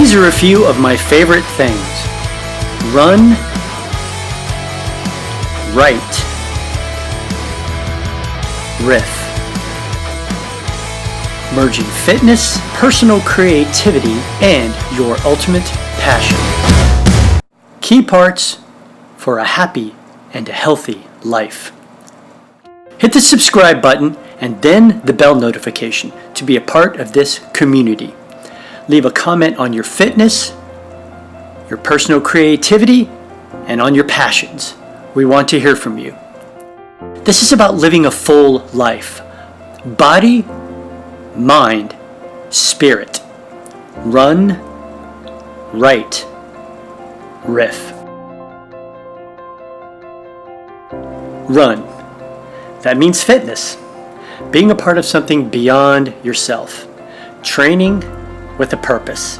These are a few of my favorite things. Run, write, riff. Merging fitness, personal creativity, and your ultimate passion. Key parts for a happy and a healthy life. Hit the subscribe button and then the bell notification to be a part of this community. Leave a comment on your fitness, your personal creativity, and on your passions. We want to hear from you. This is about living a full life. Body, mind, spirit. Run, write, riff. Run. That means fitness. Being a part of something beyond yourself. Training with a purpose.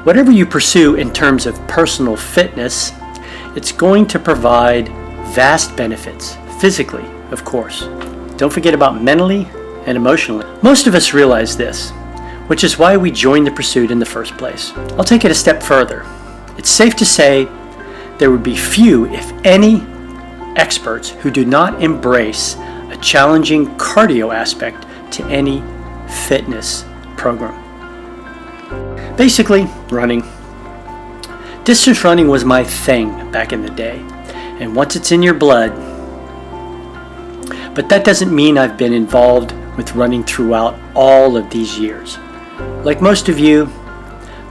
Whatever you pursue in terms of personal fitness, it's going to provide vast benefits, physically, of course. Don't forget about mentally and emotionally. Most of us realize this, which is why we joined the pursuit in the first place. I'll take it a step further. It's safe to say there would be few, if any, experts who do not embrace a challenging cardio aspect to any fitness program. Basically, running. Distance running was my thing back in the day, and once it's in your blood. But that doesn't mean I've been involved with running throughout all of these years. Like most of you,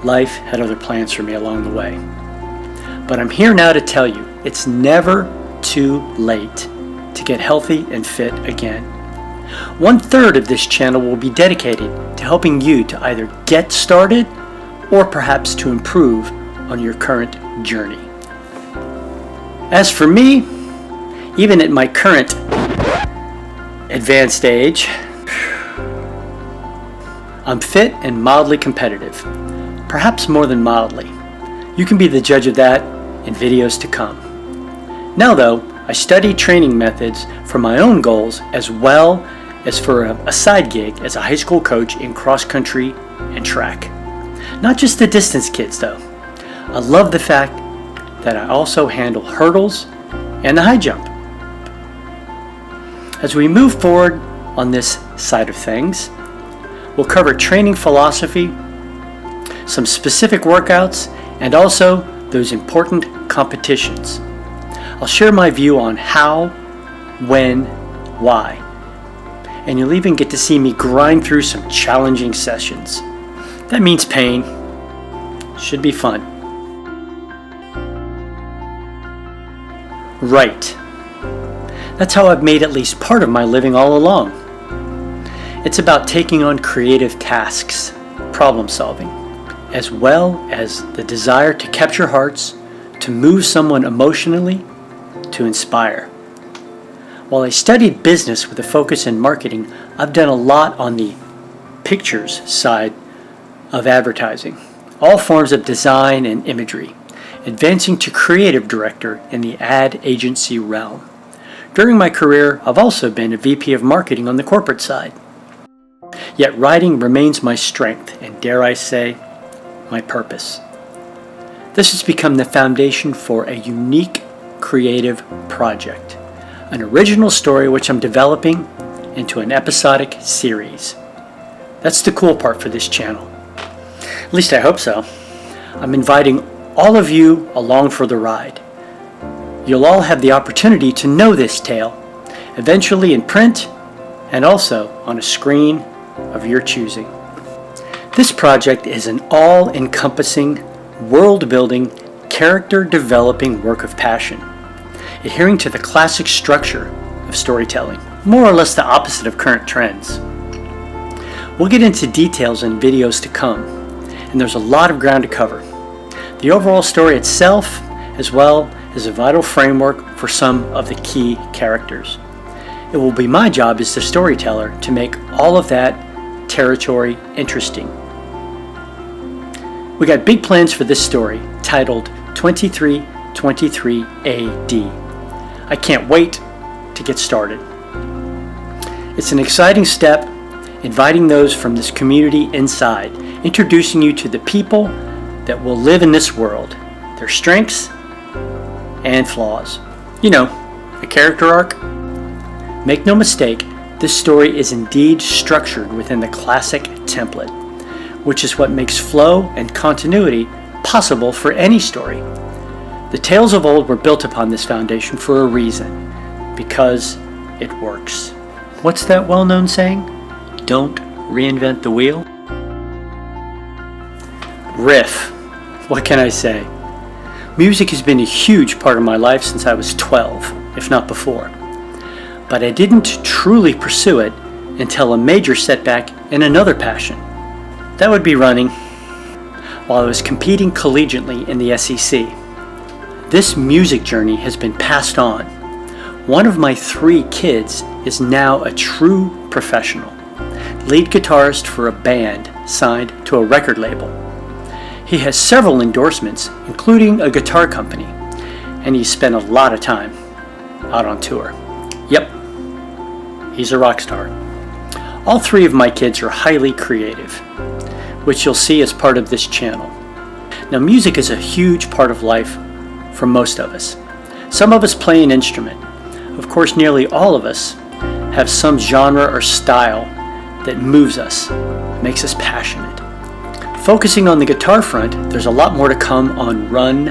life had other plans for me along the way. But I'm here now to tell you, it's never too late to get healthy and fit again. 1/3 of this channel will be dedicated to helping you to either get started or perhaps to improve on your current journey. As for me, even at my current advanced age, I'm fit and mildly competitive, perhaps more than mildly. You can be the judge of that in videos to come. Now though, I study training methods for my own goals as well as for a side gig as a high school coach in cross country and track. Not just the distance kids though. I love the fact that I also handle hurdles and the high jump. As we move forward on this side of things, we'll cover training philosophy, some specific workouts, and also those important competitions. I'll share my view on how, when, why. And you'll even get to see me grind through some challenging sessions. That means pain. Should be fun. Right. That's how I've made at least part of my living all along. It's about taking on creative tasks, problem solving, as well as the desire to capture hearts, to move someone emotionally, to inspire. While I studied business with a focus in marketing, I've done a lot on the pictures side of advertising, all forms of design and imagery, advancing to creative director in the ad agency realm. During my career, I've also been a VP of marketing on the corporate side. Yet writing remains my strength and, dare I say, my purpose. This has become the foundation for a unique creative project, an original story which I'm developing into an episodic series. That's the cool part for this channel. At least I hope so. I'm inviting all of you along for the ride. You'll all have the opportunity to know this tale, eventually in print and also on a screen of your choosing. This project is an all-encompassing, world-building, character-developing work of passion, adhering to the classic structure of storytelling, more or less the opposite of current trends. We'll get into details in videos to come, and there's a lot of ground to cover. The overall story itself, as well as a vital framework for some of the key characters. It will be my job as the storyteller to make all of that territory interesting. We got big plans for this story, titled 2323 AD. I can't wait to get started. It's an exciting step, inviting those from this community inside, introducing you to the people that will live in this world, their strengths and flaws. You know, a character arc. Make no mistake, this story is indeed structured within the classic template, which is what makes flow and continuity possible for any story. The tales of old were built upon this foundation for a reason, because it works. What's that well-known saying? Don't reinvent the wheel. Riff. What can I say? Music has been a huge part of my life since I was 12, if not before. But I didn't truly pursue it until a major setback in another passion. That would be running, while I was competing collegiately in the SEC. This music journey has been passed on. One of my 3 kids is now a true professional, lead guitarist for a band signed to a record label. He has several endorsements, including a guitar company, and he's spent a lot of time out on tour. Yep, he's a rock star. All 3 of my kids are highly creative, which you'll see as part of this channel. Now, music is a huge part of life for most of us. Some of us play an instrument. Of course, nearly all of us have some genre or style that moves us, makes us passionate. Focusing on the guitar front, there's a lot more to come on Run,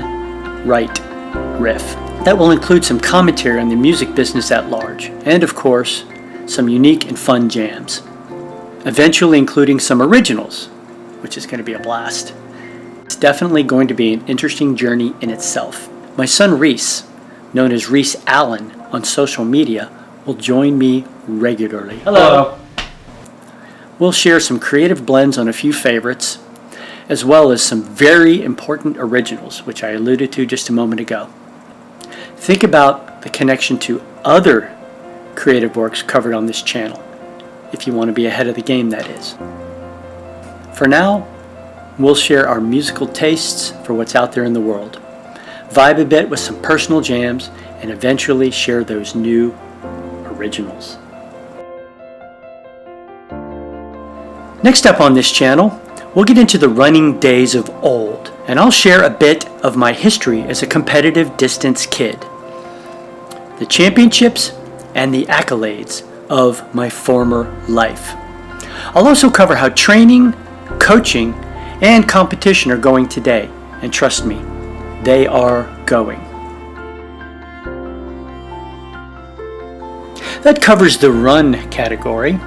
Write, Riff. That will include some commentary on the music business at large, and of course, some unique and fun jams. Eventually including some originals, which is going to be a blast. It's definitely going to be an interesting journey in itself. My son Reece, known as Reece Alan on social media, will join me regularly. Hello. We'll share some creative blends on a few favorites, as well as some very important originals, which I alluded to just a moment ago. Think about the connection to other creative works covered on this channel, if you want to be ahead of the game, that is. For now, we'll share our musical tastes for what's out there in the world, vibe a bit with some personal jams, and eventually share those new originals. Next up on this channel, we'll get into the running days of old, and I'll share a bit of my history as a competitive distance kid, the championships and the accolades of my former life. I'll also cover how training, coaching, and competition are going today, and trust me, they are going. That covers the run category.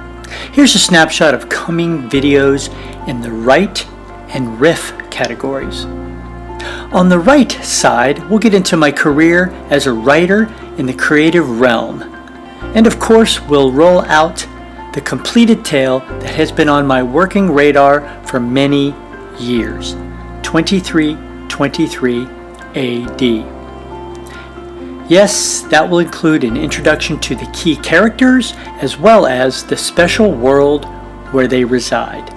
Here's a snapshot of coming videos in the write and riff categories. On the write side, we'll get into my career as a writer in the creative realm. And of course, we'll roll out the completed tale that has been on my working radar for many years, 2323 AD. Yes, that will include an introduction to the key characters as well as the special world where they reside.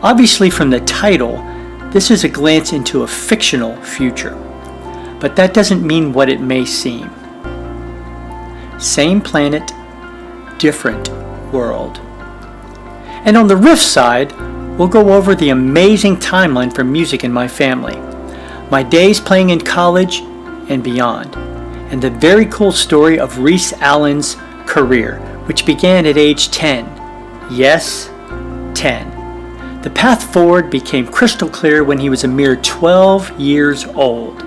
Obviously, from the title, this is a glance into a fictional future, but that doesn't mean what it may seem. Same planet, different world. And on the riff side, we'll go over the amazing timeline for music in my family, my days playing in college and beyond, and the very cool story of Reece Alan's career, which began at age 10. Yes, 10. The path forward became crystal clear when he was a mere 12 years old.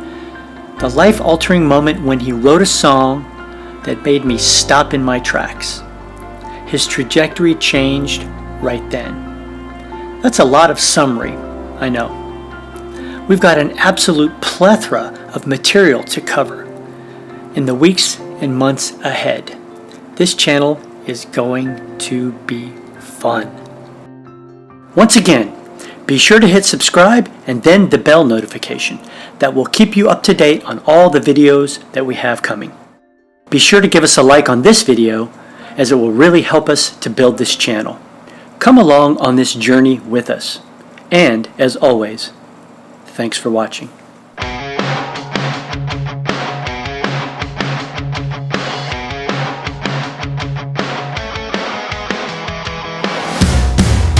The life-altering moment when he wrote a song that made me stop in my tracks. His trajectory changed right then. That's a lot of summary, I know. We've got an absolute plethora of material to cover in the weeks and months ahead. This channel is going to be fun. Once again, be sure to hit subscribe and then the bell notification. That will keep you up to date on all the videos that we have coming. Be sure to give us a like on this video, as it will really help us to build this channel. Come along on this journey with us. And, as always, thanks for watching.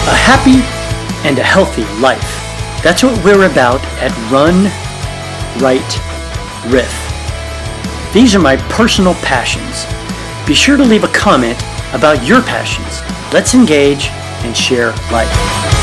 A happy and a healthy life. That's what we're about at Run, Write, Riff. These are my personal passions. Be sure to leave a comment about your passions. Let's engage and share life.